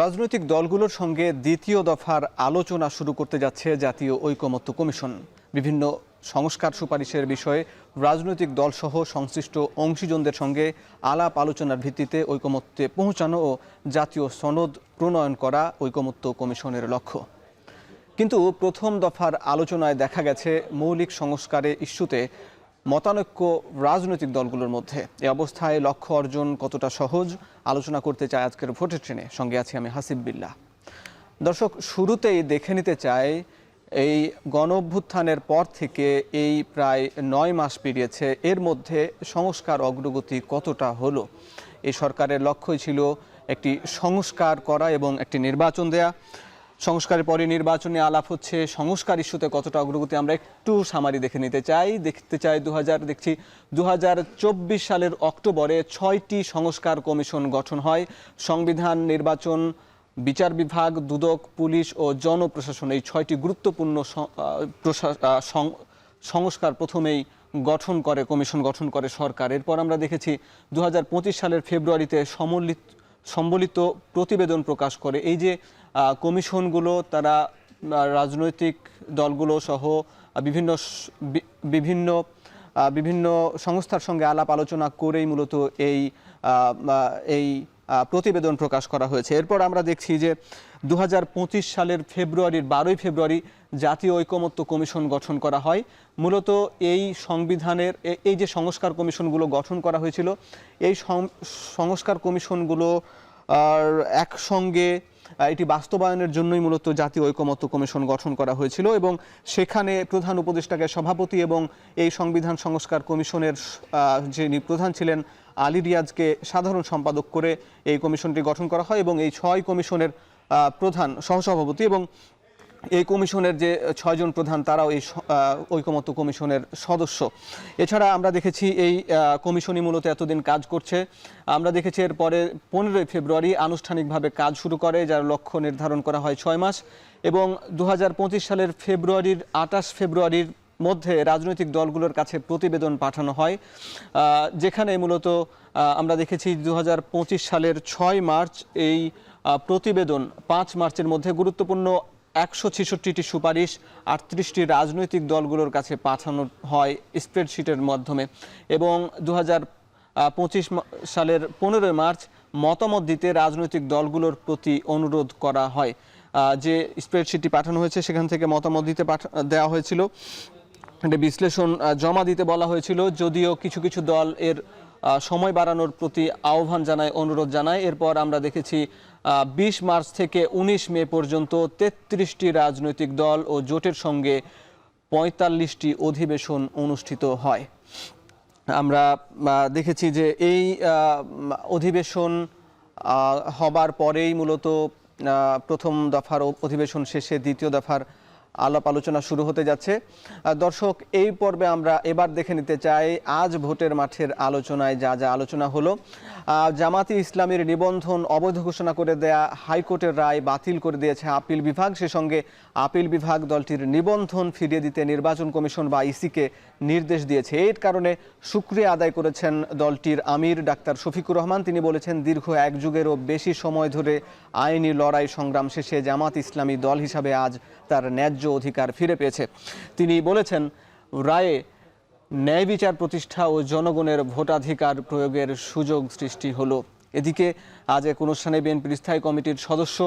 রাজনৈতিক দলগুলোর সঙ্গে দ্বিতীয় দফার আলোচনা শুরু করতে যাচ্ছে জাতীয় ঐকমত্য কমিশন। বিভিন্ন সংস্কার সুপারিশের বিষয়ে রাজনৈতিক দলসহ সংশ্লিষ্ট অংশীজনদের সঙ্গে আলাপ আলোচনার ভিত্তিতে ঐকমত্যে পৌঁছানো ও জাতীয় সনদ প্রণয়ন করা ঐকমত্য কমিশনের লক্ষ্য। কিন্তু প্রথম দফার আলোচনায় দেখা গেছে মৌলিক সংস্কারের ইস্যুতে মতানৈক্য রাজনৈতিক দলগুলোর মধ্যে। এই অবস্থায় লক্ষ্য অর্জন কতটা সহজ আলোচনা করতে চাই আজকের ভোটের ট্রেনে। সঙ্গে আছি আমি হাসিব বিল্লাহ। দর্শক, শুরুতেই দেখে নিতে চাই এই গণ অভ্যুত্থানের পর থেকে এই প্রায় 9 মাস পেরিয়েছে, এর মধ্যে সংস্কার অগ্রগতি কতটা হলো। এই সরকারের লক্ষ্যই ছিল একটি সংস্কার করা এবং একটি নির্বাচন দেয়া। সংস্কারের পরে নির্বাচনে আলাপ হচ্ছে, সংস্কার ইস্যুতে কতটা অগ্রগতি আমরা একটু সামারি দেখে নিতে চাই। দেখতে চাই 2024 সালের অক্টোবরে 6টি সংস্কার কমিশন গঠন হয়। সংবিধান, নির্বাচন, বিচার বিভাগ, দুদক, পুলিশ ও জনপ্রশাসন, এই 6টি গুরুত্বপূর্ণ সংস্কার প্রথমেই কমিশন গঠন করে সরকার। এরপর আমরা দেখেছি 2025 সালের ফেব্রুয়ারিতে সম্বলিত প্রতিবেদন প্রকাশ করে। এই যে কমিশনগুলো, তারা রাজনৈতিক দলগুলো সহ বিভিন্ন সংস্থার সঙ্গে আলাপ আলোচনা করেই মূলত এই প্রতিবেদন প্রকাশ করা হয়েছে। এরপর আমরা দেখছি যে 2025 সালের 12 ফেব্রুয়ারি জাতীয় ঐকমত্য কমিশন গঠন করা হয়। মূলত এই সংবিধানের এই যে সংস্কার কমিশনগুলো গঠন করা হয়েছিল, এই সংস্কার কমিশনগুলো একসঙ্গে এটি বাস্তবায়নের জন্যই মূলত জাতীয় ঐকমত্য কমিশন গঠন করা হয়েছিল এবং সেখানে প্রধান উপদেষ্টাকে সভাপতি এবং এই সংবিধান সংস্কার কমিশনের যিনি প্রধান ছিলেন আলী রিয়াজকে সাধারণ সম্পাদক করে এই কমিশনটি গঠন করা হয় এবং এই 6 কমিশনের প্রধান সহসভাপতি এবং এই কমিশনের যে 6 জন প্রধান, তারাও এই ঐকমত্য কমিশনের সদস্য। এছাড়া আমরা দেখেছি এই কমিশনই মূলত এতদিন কাজ করছে। আমরা দেখেছি এরপরে 15 ফেব্রুয়ারি আনুষ্ঠানিকভাবে কাজ শুরু করে, যার লক্ষ্য নির্ধারণ করা হয় 6 মাস এবং 2025 সালের 28 ফেব্রুয়ারির মধ্যে রাজনৈতিক দলগুলোর কাছে প্রতিবেদন পাঠানো হয়, যেখানে মূলত আমরা দেখেছি 2025 সালের 6 মার্চ এই প্রতিবেদন 5 মার্চের মধ্যে গুরুত্বপূর্ণ 166টি সুপারিশ 38টি রাজনৈতিক দলগুলোর কাছে পাঠানো হয় স্প্রেডশিটের মাধ্যমে এবং 2025 সালের 15 মার্চ মতামত দিতে রাজনৈতিক দলগুলোর প্রতি অনুরোধ করা হয়। যে স্প্রেডশিটটি পাঠানো হয়েছে সেখান থেকে মতামত দিতে দেওয়া হয়েছিল, একটা বিশ্লেষণ জমা দিতে বলা হয়েছিল, যদিও কিছু কিছু দল এর সময় বাড়ানোর প্রতি আহ্বান জানায়, অনুরোধ জানায়। এরপর আমরা দেখেছি 20 মার্চ থেকে 19 মে পর্যন্ত 33টি রাজনৈতিক দল ও জোটের সঙ্গে 45টি অধিবেশন অনুষ্ঠিত হয়। আমরা দেখেছি যে এই অধিবেশন হবার পরেই মূলত প্রথম দফার অধিবেশন শেষে দ্বিতীয় দফার আলাপ আলোচনা শুরু হতে যাচ্ছে। দর্শক, এই পর্বে আমরা এবার দেখে নিতে চাই আজ ভোটের মাঠের আলোচনায় যা যা আলোচনা হলো। জামাতি ইসলামীর নিবন্ধন অবৈধ ঘোষণা করে দেয়া হাইকোর্টের রায় বাতিল করে দিয়েছে আপিল বিভাগ। সে সঙ্গে আপিল বিভাগ দলটির নিবন্ধন ফিরিয়ে দিতে নির্বাচন কমিশন বা ইসিকে নির্দেশ দিয়েছে। এর কারণে শুকরিয়া আদায় করেছেন দলটির আমির ডাক্তার শফিকুর রহমান। তিনি বলেছেন, দীর্ঘ 1 যুগেরও বেশি সময় ধরে আইনি লড়াই সংগ্রাম শেষে জামাত ইসলামী দল হিসাবে আজ তার ন্যায্য অধিকার ফিরে পেয়েছে। তিনি বলেছেন, রায়ে ন্যায় বিচার প্রতিষ্ঠা ও জনগণের ভোটাধিকার প্রয়োগের সুযোগ সৃষ্টি হলো। এদিকে আজ এক অনুষ্ঠানে বিএনপির স্থায়ী কমিটির সদস্য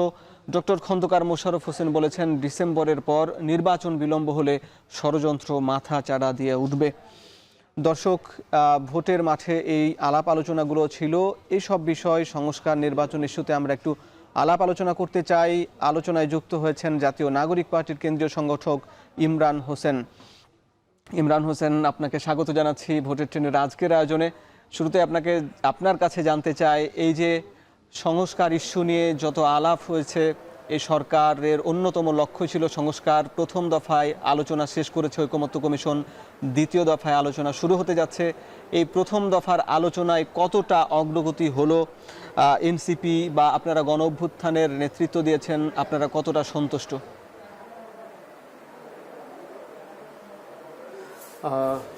ডক্টর খন্দকার মোশাররফ হোসেন বলেছেন, ডিসেম্বরের পর নির্বাচন বিলম্ব হলে ষড়যন্ত্র মাথা চাড়া দিয়ে উঠবে। দর্শক, ভোটের মাঠে এই আলাপ আলোচনাগুলো ছিল। এইসব বিষয় সংস্কার, নির্বাচন ইস্যুতে আমরা একটু আলাপ আলোচনা করতে চাই। আলোচনায় যুক্ত হয়েছেন জাতীয় নাগরিক পার্টির কেন্দ্রীয় সংগঠক ইমরান হোসেন। ইমরান হোসেন, আপনাকে স্বাগত জানাচ্ছি ভোটের ট্রেনের আজকের আয়োজনে। শুরুতে আপনার কাছে জানতে চাই, এই যে সংস্কার ইস্যু নিয়ে যত আলাপ হয়েছে, এই সরকারের অন্যতম লক্ষ্য ছিল সংস্কার। প্রথম দফায় আলোচনা শেষ করেছে ঐকমত্য কমিশন, দ্বিতীয় দফায় আলোচনা শুরু হতে যাচ্ছে। এই প্রথম দফার আলোচনায় কতটা অগ্রগতি হলো? এনসিপি বা আপনারা গণ অভ্যুত্থানের নেতৃত্ব দিয়েছেন, আপনারা কতটা সন্তুষ্ট?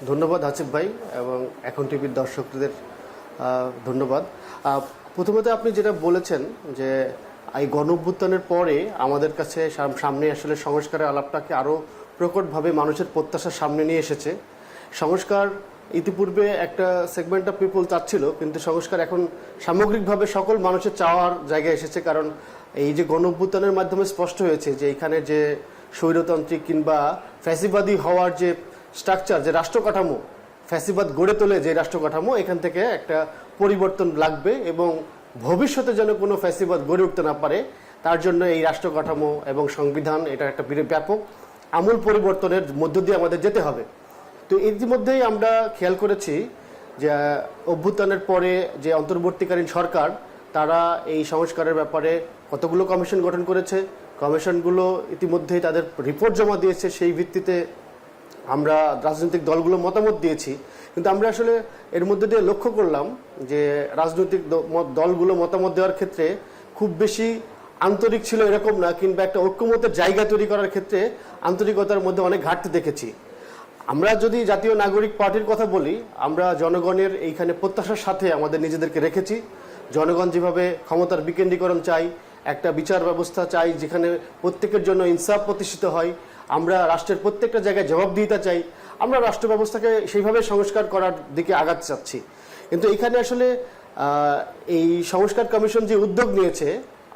ধন্যবাদ হাসিব ভাই এবং এখন টিভির দর্শকদের ধন্যবাদ। প্রথমত আপনি যেটা বলেছেন যে এই গণঅভ্যুত্থানের পরে আমাদের কাছে সামনে আসলে সংস্কারের আলাপটাকে আরও প্রকটভাবে মানুষের প্রত্যাশার সামনে নিয়ে এসেছে। সংস্কার ইতিপূর্বে একটা সেগমেন্ট অফ পিপল চাচ্ছিল, কিন্তু সংস্কার এখন সামগ্রিকভাবে সকল মানুষের চাওয়ার জায়গায় এসেছে। কারণ এই যে গণঅভ্যুত্থানের মাধ্যমে স্পষ্ট হয়েছে যে এখানে যে স্বৈরতান্ত্রিক কিংবা ফ্যাসিবাদী হওয়ার যে স্ট্রাকচার, যে রাষ্ট্র কাঠামো, ফ্যাসিবাদ গড়ে তোলে যে রাষ্ট্র কাঠামো, এখান থেকে একটা পরিবর্তন লাগবে এবং ভবিষ্যতে যেন কোনো ফ্যাসিবাদ গড়ে উঠতে না পারে তার জন্য এই রাষ্ট্র কাঠামো এবং সংবিধান এটা একটা ব্যাপক আমূল পরিবর্তনের মধ্য দিয়ে আমাদের যেতে হবে। তো ইতিমধ্যেই আমরা খেয়াল করেছি যে অভ্যুত্থানের পরে যে অন্তর্বর্তীকালীন সরকার তারা এই সংস্কারের ব্যাপারে কতগুলো কমিশন গঠন করেছে। কমিশনগুলো ইতিমধ্যেই তাদের রিপোর্ট জমা দিয়েছে, সেই ভিত্তিতে আমরা রাজনৈতিক দলগুলো মতামত দিয়েছি। কিন্তু আমরা আসলে এর মধ্যে দিয়ে লক্ষ্য করলাম যে রাজনৈতিক দলগুলো মতামত দেওয়ার ক্ষেত্রে খুব বেশি আন্তরিক ছিল এরকম না, কিংবা একটা ঐক্যমতের জায়গা তৈরি করার ক্ষেত্রে আন্তরিকতার মধ্যে অনেক ঘাটতি দেখেছি। আমরা যদি জাতীয় নাগরিক পার্টির কথা বলি, আমরা জনগণের এইখানে প্রত্যাশার সাথে আমাদের নিজেদেরকে রেখেছি। জনগণ যেভাবে ক্ষমতার বিকেন্দ্রীকরণ চাই, একটা বিচার ব্যবস্থা চাই যেখানে প্রত্যেকের জন্য ইনসাফ প্রতিষ্ঠিত হয়, আমরা রাষ্ট্রের প্রত্যেকটা জায়গায় জবাবদিহিতা চাই, আমরা রাষ্ট্র ব্যবস্থাকে সেইভাবে সংস্কার করার দিকে আগাতে চাচ্ছি। কিন্তু এখানে আসলে এই সংস্কার কমিশন যে উদ্যোগ নিয়েছে,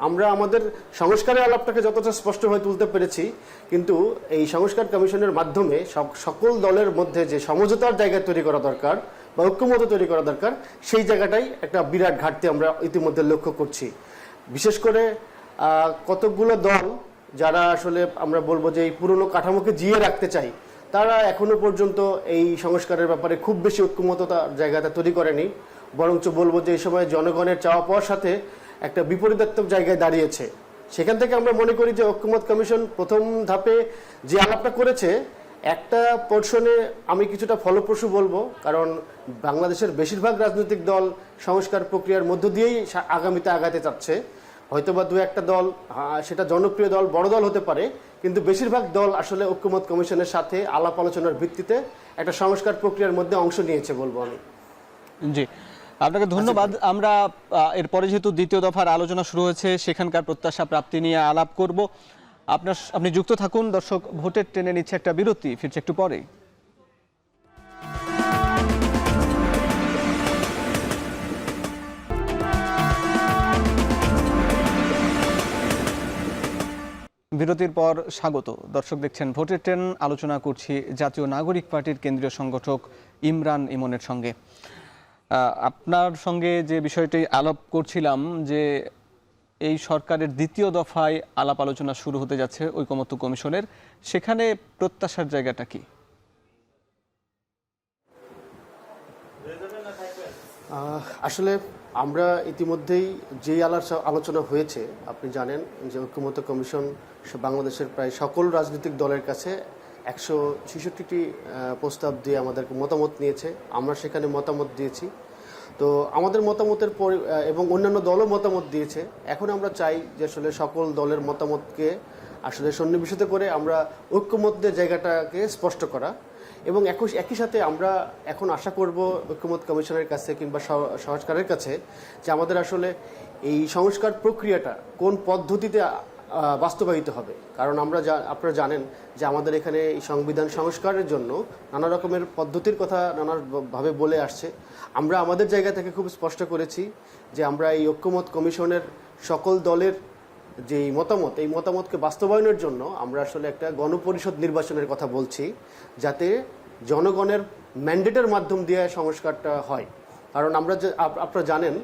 আমরা আমাদের সংস্কারের আলাপটাকে যতটা স্পষ্টভাবে তুলতে পেরেছি, কিন্তু এই সংস্কার কমিশনের মাধ্যমে সকল দলের মধ্যে যে সমঝোতার জায়গা তৈরি করা দরকার বা ঐক্যমত তৈরি করা দরকার, সেই জায়গাটাই একটা বিরাট ঘাটতি আমরা ইতিমধ্যে লক্ষ্য করছি। বিশেষ করে কতকগুলো দল যারা আসলে আমরা বলবো যে এই পুরনো কাঠামোকে জিয়ে রাখতে চাই, তারা এখনো পর্যন্ত এই সংস্কারের ব্যাপারে খুব বেশি ঐক্যমততা জায়গাটা তৈরি করেনি। বরঞ্চ বলবো যে এই সময় জনগণের চাওয়া পাওয়ার সাথে একটা বিপরীতাত্মক জায়গায় দাঁড়িয়েছে। সেখান থেকে আমরা মনে করি যে ঐক্যমত কমিশন প্রথম ধাপে যে আলাপটা করেছে, একটা পোর্শনে আমি কিছুটা ফলপ্রসূ বলবো, কারণ বাংলাদেশের বেশিরভাগ রাজনৈতিক দল সংস্কার প্রক্রিয়ার মধ্য দিয়েই আগামীতে আগাতে চাচ্ছে। হয়তোবা দু একটা দল, সেটা জনপ্রিয় দল, বড় দল হতে পারে, কিন্তু বেশিরভাগ দল আসলে ঐক্যমত কমিশনের সাথে আলাপ আলোচনার ভিত্তিতে একটা সংস্কার প্রক্রিয়ার মধ্যে অংশ নিয়েছে বলবো আমি। জি, আপনাকে ধন্যবাদ। আমরা এরপরে যেহেতু দ্বিতীয় দফার আলোচনা শুরু হয়েছে, সেখানকার প্রত্যাশা প্রাপ্তি নিয়ে আলাপ করব। আপনি যুক্ত থাকুন। দর্শক, ভোটের ট্রেনে নিচ্ছে একটা বিরতি, ফিরছে একটু পরেই। বিরতির পর স্বাগত। দর্শক, দেখছেন ভোটের ট্রেন। আলোচনা করছি জাতীয় নাগরিক পার্টির কেন্দ্রীয় সংগঠক ইমরান ইমনের সঙ্গে। আপনার সঙ্গে যে বিষয়টি আলাপ করছিলাম, যে এই সরকারের দ্বিতীয় দফায় আলাপ আলোচনা শুরু হতে যাচ্ছে ঐকমত্য কমিশনের, সেখানে প্রত্যাশার জায়গাটা কি? আসলে আমরা ইতিমধ্যেই যেই আলোচনা হয়েছে, আপনি জানেন যে ঐক্যমত্য কমিশন বাংলাদেশের প্রায় সকল রাজনৈতিক দলের কাছে 166টি প্রস্তাব দিয়ে আমাদেরকে মতামত নিয়েছে। আমরা সেখানে মতামত দিয়েছি। তো আমাদের মতামতের পর এবং অন্যান্য দলও মতামত দিয়েছে। এখন আমরা চাই যে আসলে সকল দলের মতামতকে আসলে সন্নিবেশিত করে আমরা ঐক্যমত্যের জায়গাটাকে স্পষ্ট করা, এবং একই সাথে আমরা এখন আশা করব ঐক্যমত্য কমিশনের কাছে কিংবা সংস্কারের কাছে যে আমাদের আসলে এই সংস্কার প্রক্রিয়াটা কোন পদ্ধতিতে বাস্তবায়িত হবে। কারণ আপনারা জানেন যে আমাদের এখানে এই সংবিধান সংস্কারের জন্য নানা রকমের পদ্ধতির কথা নানাভাবে বলে আসছে। আমরা আমাদের জায়গা থেকে খুব স্পষ্ট করেছি যে আমরা এই ঐক্যমত কমিশনের সকল দলের যে মতামত, এই মতামতকে বাস্তবায়নের জন্য আমরা আসলে একটা গণপরিষদ নির্বাচনের কথা বলছি, যাতে জনগণের ম্যান্ডেটের মাধ্যম দিয়ে সংস্কারটা হয়। কারণ আপনারা জানেন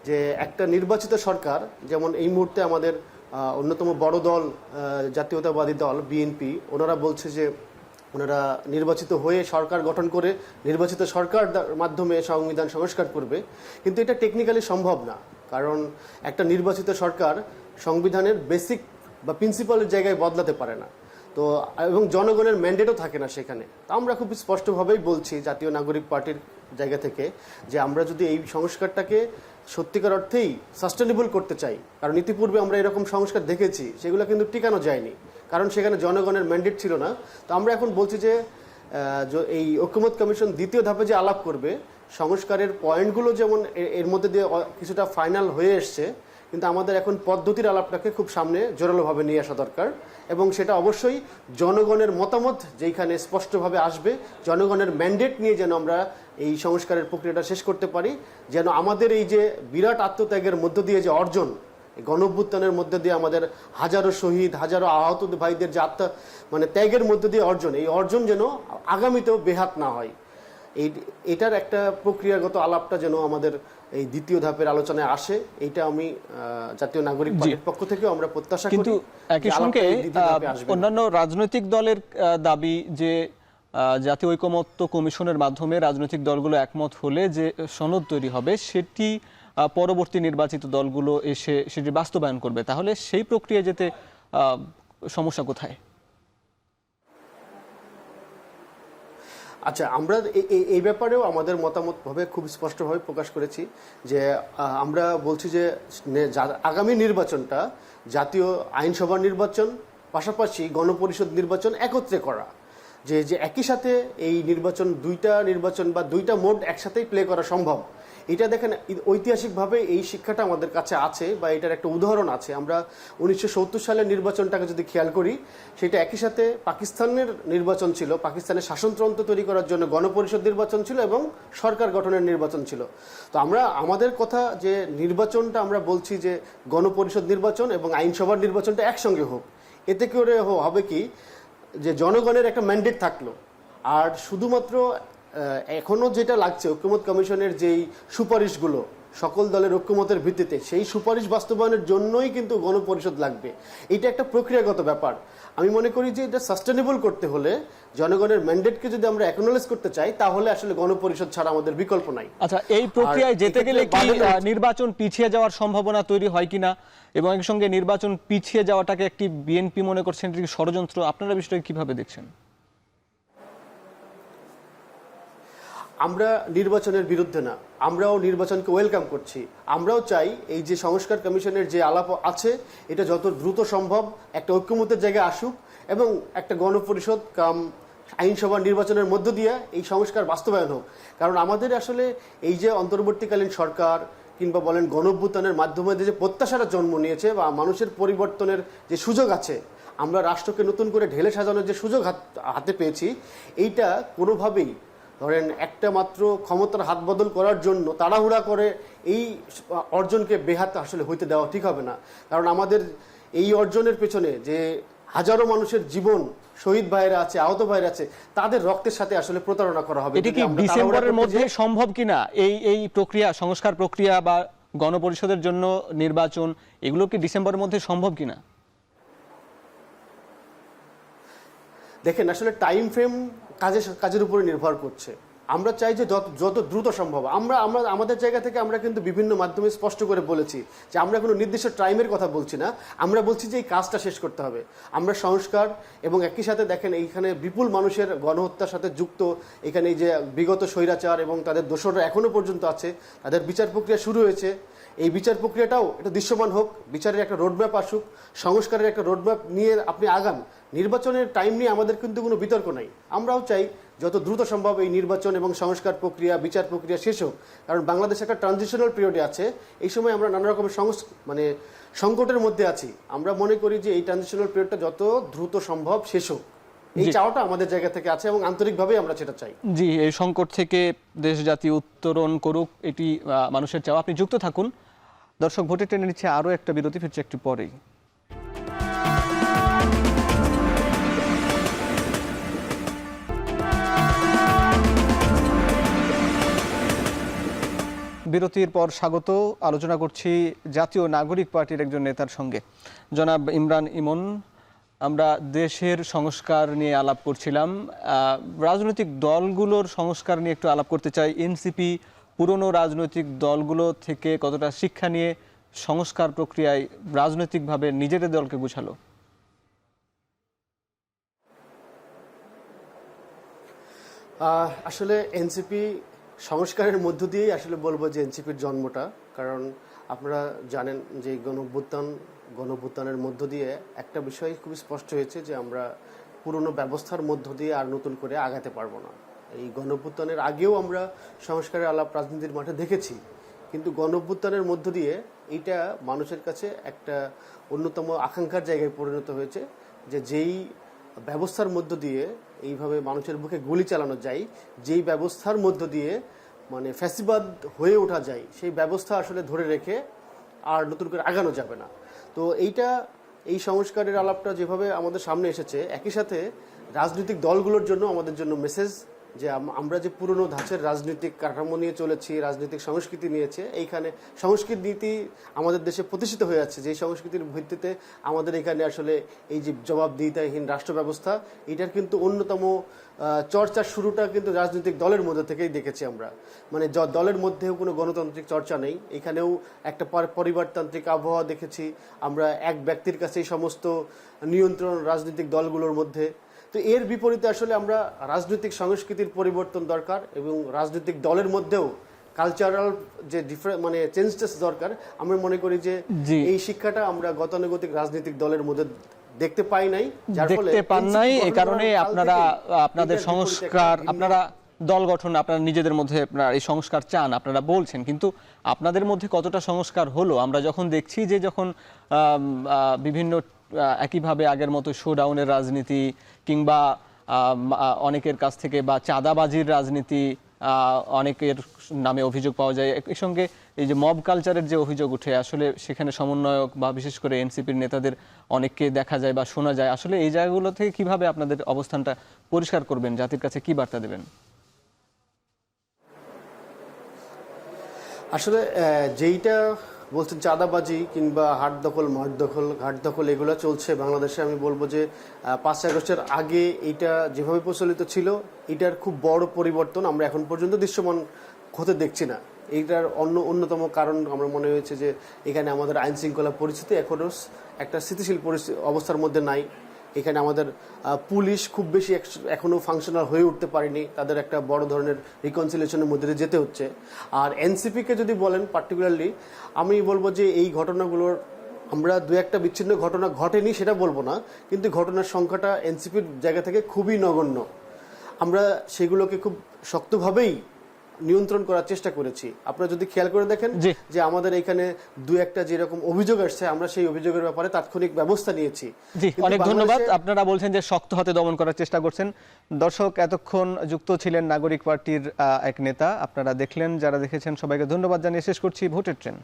যে একটা নির্বাচিত সরকার, যেমন এই মুহূর্তে আমাদের অন্যতম বড় দল জাতীয়তাবাদী দল বিএনপি, ওনারা বলছে যে ওনারা নির্বাচিত হয়ে সরকার গঠন করে নির্বাচিত সরকার মাধ্যমে সংবিধান সংস্কার করবে, কিন্তু এটা টেকনিক্যালি সম্ভব না। কারণ একটা নির্বাচিত সরকার সংবিধানের বেসিক বা প্রিন্সিপালের জায়গায় বদলাতে পারে না, তো এবং জনগণের ম্যান্ডেটও থাকে না সেখানে। তো আমরা খুব স্পষ্টভাবেই বলছি জাতীয় নাগরিক পার্টির জায়গা থেকে যে আমরা যদি এই সংস্কারটাকে সত্যিকার অর্থেই সাস্টেনেবল করতে চাই, কারণ ইতিপূর্বে আমরা এরকম সংস্কার দেখেছি, সেগুলো কিন্তু টিকানো যায়নি, কারণ সেখানে জনগণের ম্যান্ডেট ছিল না। তো আমরা এখন বলছি যে এই ঐক্যমত কমিশন দ্বিতীয় ধাপে যে আলাপ করবে, সংস্কারের পয়েন্টগুলো যেমন এর মধ্যে দিয়ে কিছুটা ফাইনাল হয়ে এসছে, কিন্তু আমাদের এখন পদ্ধতির আলাপটাকে খুব সামনে জোরালোভাবে নিয়ে আসা দরকার, এবং সেটা অবশ্যই জনগণের মতামত যেখানে স্পষ্টভাবে আসবে, জনগণের ম্যান্ডেট নিয়ে যেন আমরা এই সংস্কারের প্রক্রিয়াটা শেষ করতে পারি, যেন আমাদের এই যে বিরাট আত্মত্যাগের মধ্য দিয়ে যে অর্জন, গণঅভ্যুত্থানের মধ্যে দিয়ে আমাদের হাজারো শহীদ, হাজারো আহত ভাইদের যে ত্যাগের মধ্যে দিয়ে অর্জন, এই অর্জন যেন আগামীতেও বেহাত না হয়, এটার একটা প্রক্রিয়াগত আলাপটা যেন আমাদের এই দ্বিতীয় ধাপের আলোচনায় আসে, এইটা আমি জাতীয় নাগরিক পার্টির পক্ষ থেকেও আমরা প্রত্যাশা করি। কিন্তু একই সঙ্গে অন্যান্য রাজনৈতিক দলের দাবি যে জাতীয় ঐকমত্য কমিশনের মাধ্যমে রাজনৈতিক দলগুলো একমত হলে যে সনদ তৈরি হবে সেটি পরবর্তী নির্বাচিত দলগুলো এসে সেটি বাস্তবায়ন করবে, তাহলে সেই প্রক্রিয়া যেতে সমস্যা কোথায়? আচ্ছা, আমরা এই ব্যাপারেও আমাদের মতামত খুব স্পষ্টভাবে প্রকাশ করেছি যে আমরা বলছি যে আগামী নির্বাচনটা জাতীয় আইনসভার নির্বাচন পাশাপাশি গণপরিষদ নির্বাচন একত্রে করা, যে একই সাথে এই দুইটা নির্বাচন বা দুইটা মোড একসাথেই প্লে করা সম্ভব। এটা দেখেন, ঐতিহাসিকভাবে এই শিক্ষাটা আমাদের কাছে আছে বা এটার একটা উদাহরণ আছে। আমরা 1970 সালের নির্বাচনটাকে যদি খেয়াল করি, সেটা একই সাথে পাকিস্তানের নির্বাচন ছিল, পাকিস্তানের শাসনতন্ত্র তৈরি করার জন্য গণপরিষদ নির্বাচন ছিল এবং সরকার গঠনের নির্বাচন ছিল। তো আমাদের কথা যে নির্বাচনটা আমরা বলছি যে গণপরিষদ নির্বাচন এবং আইনসভার নির্বাচনটা একসঙ্গে হোক। এতে করে হবে কি, যে জনগণের একটা ম্যান্ডেট থাকলো, আর শুধুমাত্র এখনো যেটা লাগছে ঐকমত্য কমিশনের যেই সুপারিশগুলো সকল দলের ঐকমতের ভিত্তিতে, সেই সুপারিশ বাস্তবায়নের জন্যই কিন্তু গণপরিষদ লাগবে। এটা একটা প্রক্রিয়াগত ব্যাপার। আমি মনে করি যে এটা সাস্টেনেবল করতে হলে জনগণের ম্যান্ডেটকে যদি আমরা অ্যাকনোলেজ করতে চাই, তাহলে আসলে গণপরিষদ ছাড়া আমাদের বিকল্প নাই। আচ্ছা, এই প্রক্রিয়ায় যেতে গেলে কি নির্বাচন পিছিয়ে যাওয়ার সম্ভাবনা তৈরি হয় কিনা, এবং এর সঙ্গে নির্বাচন পিছিয়ে যাওয়াটাকে একটি বিএনপি মনে করছেন এটি ষড়যন্ত্র, আপনারা বিষয়টাকে কিভাবে দেখছেন? আমরা নির্বাচনের বিরুদ্ধে না, আমরাও নির্বাচনকে ওয়েলকাম করছি। আমরাও চাই এই যে সংস্কার কমিশনের যে আলাপ আছে, এটা যত দ্রুত সম্ভব একটা ঐক্যমত্যের জায়গায় আসুক এবং একটা গণপরিষদ কাম আইনসভা নির্বাচনের মধ্য দিয়ে এই সংস্কার বাস্তবায়ন হোক। কারণ আমাদের আসলে এই যে অন্তর্বর্তীকালীন সরকার কিংবা বলেন গণঅভ্যুত্থানের মাধ্যমে যে প্রত্যাশাটা জন্ম নিয়েছে বা মানুষের পরিবর্তনের যে সুযোগ আছে, আমরা রাষ্ট্রকে নতুন করে ঢেলে সাজানোর যে সুযোগ হাতে পেয়েছি, এইটা কোনোভাবেই ধরেন একটা মাত্র ক্ষমতার হাত বদল করার জন্য তাড়াহুড়া করে এই অর্জনকে বেহাত আসলে হইতে দেওয়া ঠিক হবে না। কারণ আমাদের এই অর্জনের পেছনে যে হাজারো মানুষের জীবন, শহীদ ভাইরা আছে, আহত ভাইরা আছে, তাদের রক্তের সাথে আসলে প্রতারণা করা হবে। এটি কি ডিসেম্বরের মধ্যে সম্ভব কিনা, এই প্রক্রিয়া, সংস্কার প্রক্রিয়া বা গণপরিষদের জন্য নির্বাচন, এগুলো কি ডিসেম্বরের মধ্যে সম্ভব কিনা? দেখেন, আসলে টাইম ফ্রেম কাজের উপরে নির্ভর করছে। আমরা চাই যে যত দ্রুত সম্ভব। আমরা আমাদের জায়গা থেকে আমরা কিন্তু বিভিন্ন মাধ্যমে স্পষ্ট করে বলেছি যে আমরা কোনো নির্দিষ্ট টাইমের কথা বলছি না, আমরা বলছি যে এই কাজটা শেষ করতে হবে। আমরা সংস্কার এবং একই সাথে দেখেন এইখানে বিপুল মানুষের গণহত্যার সাথে যুক্ত, এখানে এই যে বিগত স্বৈরাচার এবং তাদের দোষররা এখনো পর্যন্ত আছে, তাদের বিচার প্রক্রিয়া শুরু হয়েছে। এই বিচার প্রক্রিয়াটাও এটা দৃশ্যমান হোক, বিচারের একটা রোডম্যাপ আসুক, সংস্কারের একটা রোডম্যাপ নিয়ে আপনি আগান। নির্বাচনের টাইম নিয়ে আমাদের কিন্তু কোনো বিতর্ক নাই। আমরাও চাই যত দ্রুত সম্ভব এই নির্বাচন এবং সংস্কার প্রক্রিয়া, বিচার প্রক্রিয়া শেষ হোক। কারণ বাংলাদেশ একটা ট্রানজিশনাল পিরিয়ডে আছে, এই সময় আমরা নানা রকমের সংকটের মধ্যে আছি। আমরা মনে করি যে এই ট্রানজিশনাল পিরিয়ডটা যত দ্রুত সম্ভব শেষ হোক, এই চাওয়াটা আমাদের জায়গা থেকে আছে এবং আন্তরিকভাবেই আমরা সেটা চাই। জি, এই সংকট থেকে দেশ জাতি উত্তরণ করুক, এটি মানুষের চাওয়া। আপনি যুক্ত থাকুন। দর্শক, ভোটে টেনে নিচ্ছে আরও একটা বিরতি, ফিরছে একটু পরেই। বিরতির পর স্বাগত। আলোচনা করছি জাতীয় নাগরিক পার্টির একজন নেতার সঙ্গে, জনাব ইমরান ইমন। আমরা দেশের সংস্কার নিয়ে আলাপ করছিলাম, রাজনৈতিক দলগুলোর সংস্কার নিয়ে একটু আলাপ করতে চাই। এনসিপি পুরনো রাজনৈতিক দলগুলো থেকে কতটা শিক্ষা নিয়ে সংস্কার প্রক্রিয়ায় রাজনৈতিকভাবে নিজেদের দলকে গুছালো? আসলে এনসিপি সংস্কারের মধ্য দিয়েই আসলে বলবো যে এনসিপির জন্মটা। কারণ আপনারা জানেন যে গণঅভ্যুত্থানের মধ্য দিয়ে একটা বিষয় খুব স্পষ্ট হয়েছে যে আমরা পুরনো ব্যবস্থার মধ্য দিয়ে আর নতুন করে আগাতে পারবো না। এই গণঅভ্যুত্থানের আগেও আমরা সংস্কারের আলাপ রাজনীতির মাঠে দেখেছি, কিন্তু গণঅভ্যুত্থানের মধ্য দিয়ে এইটা মানুষের কাছে একটা অন্যতম আকাঙ্ক্ষার জায়গায় পরিণত হয়েছে যে যেই ব্যবস্থার মধ্য দিয়ে এইভাবে মানুষের বুকে গুলি চালানো যায়, যেই ব্যবস্থার মধ্য দিয়ে মানে ফ্যাসিবাদ হয়ে ওঠা যায়, সেই ব্যবস্থা আসলে ধরে রেখে আর নতুন করে আগানো যাবে না। তো এই সংস্কারের আলাপটা যেভাবে আমাদের সামনে এসেছে, একই সাথে রাজনৈতিক দলগুলোর জন্য আমাদের জন্য মেসেজ যে আমরা যে পুরনো ধাঁচের রাজনৈতিক কাঠামো নিয়ে চলেছি, রাজনৈতিক সংস্কৃতি নিয়েছে, এইখানে সংস্কৃতি নীতি আমাদের দেশে প্রতিষ্ঠিত হয়ে যাচ্ছে, যে সংস্কৃতির ভিত্তিতে আমাদের এখানে আসলে এই যে জবাবদিহিতাহীন রাষ্ট্র ব্যবস্থা, এটার কিন্তু অন্যতম চর্চার শুরুটা কিন্তু রাজনৈতিক দলের মধ্যে থেকেই দেখেছি আমরা। মানে দলের মধ্যেও কোনো গণতান্ত্রিক চর্চা নেই, এখানেও একটা পরিবারতান্ত্রিক আবহাওয়া দেখেছি আমরা, এক ব্যক্তির কাছেই সমস্ত নিয়ন্ত্রণ রাজনৈতিক দলগুলোর মধ্যে। তো এর বিপরীতে আসলে আমরা রাজনৈতিক সংস্কৃতির পরিবর্তন দরকার এবং রাজনৈতিক দলের মধ্যেও কালচারাল যে মানে চেঞ্জেস দরকার। আমরা মনে করি যে এই শিক্ষাটা আমরা গতানুগতিক রাজনৈতিক দলের মধ্যে দেখতে পাই নাই, যার ফলে দেখতে পান নাই। এই কারণে আপনারা আপনাদের সংস্কার, আপনারা দল গঠন, আপনারা নিজেদের মধ্যে আপনারা এই সংস্কার চান, আপনারা বলছেন, কিন্তু আপনাদের মধ্যে কতটা সংস্কার হলো আমরা যখন দেখছি যে যখন বিভিন্ন একইভাবে আগের মতো শোডাউনের রাজনীতি কিংবা অনেকের কাছ থেকে বা চাঁদাবাজির রাজনীতি, অনেকের নামে অভিযোগ পাওয়া যায়, এর সঙ্গে এই যে মব কালচারের যে অভিযোগ উঠে, আসলে সেখানে সমন্বয়ক বা বিশেষ করে এনসিপির নেতাদের অনেককে দেখা যায় বা শোনা যায়, আসলে এই জায়গাগুলো থেকে কিভাবে আপনাদের অবস্থানটা পরিষ্কার করবেন, জাতির কাছে কি বার্তা দেবেন? আসলে যেইটা বলছেন চাঁদাবাজি কিংবা হাট দখল, মাঠ দখল, ঘাট দখল, এগুলো চলছে বাংলাদেশে, আমি বলবো যে 5 আগস্টের আগে এইটা যেভাবে প্রচলিত ছিল এটার খুব বড় পরিবর্তন আমরা এখন পর্যন্ত দৃশ্যমান হতে দেখছি না। এইটার অন্যতম কারণ আমার মনে হয়েছে যে এখানে আমাদের আইন শৃঙ্খলা পরিস্থিতি এখনও একটা স্থিতিশীল অবস্থার মধ্যে নাই। এখানে আমাদের পুলিশ খুব বেশি এখনও ফাংশনাল হয়ে উঠতে পারেনি, তাদের একটা বড় ধরনের রিকনসিলিয়েশনের মধ্যে দিয়ে যেতে হচ্ছে। আর এনসিপিকে যদি বলেন পার্টিকুলারলি, আমি বলবো যে এই ঘটনাগুলোর আমরা দু একটা বিচ্ছিন্ন ঘটনা ঘটেনি সেটা বলবো না, কিন্তু ঘটনার সংখ্যাটা এনসিপির জায়গা থেকে খুবই নগণ্য। আমরা সেগুলোকে খুব শক্তভাবেই নিয়ন্ত্রণ করার চেষ্টা করেছি। আপনারা যদি খেয়াল করে দেখেন যে আমাদের এখানে দু একটা যেরকম অভিযোগ আসছে, আমরা সেই অভিযোগের ব্যাপারে তাৎক্ষণিক ব্যবস্থা নিয়েছি। জি, অনেক ধন্যবাদ। আপনারা বলছেন যে শক্ত হাতে দমন করার চেষ্টা করছেন। দর্শক, এতক্ষণ যুক্ত ছিলেন নাগরিক পার্টির এক নেতা, আপনারা দেখলেন, যারা দেখেছেন সবাইকে ধন্যবাদ জানিয়ে শেষ করছি ভোটের ট্রেন।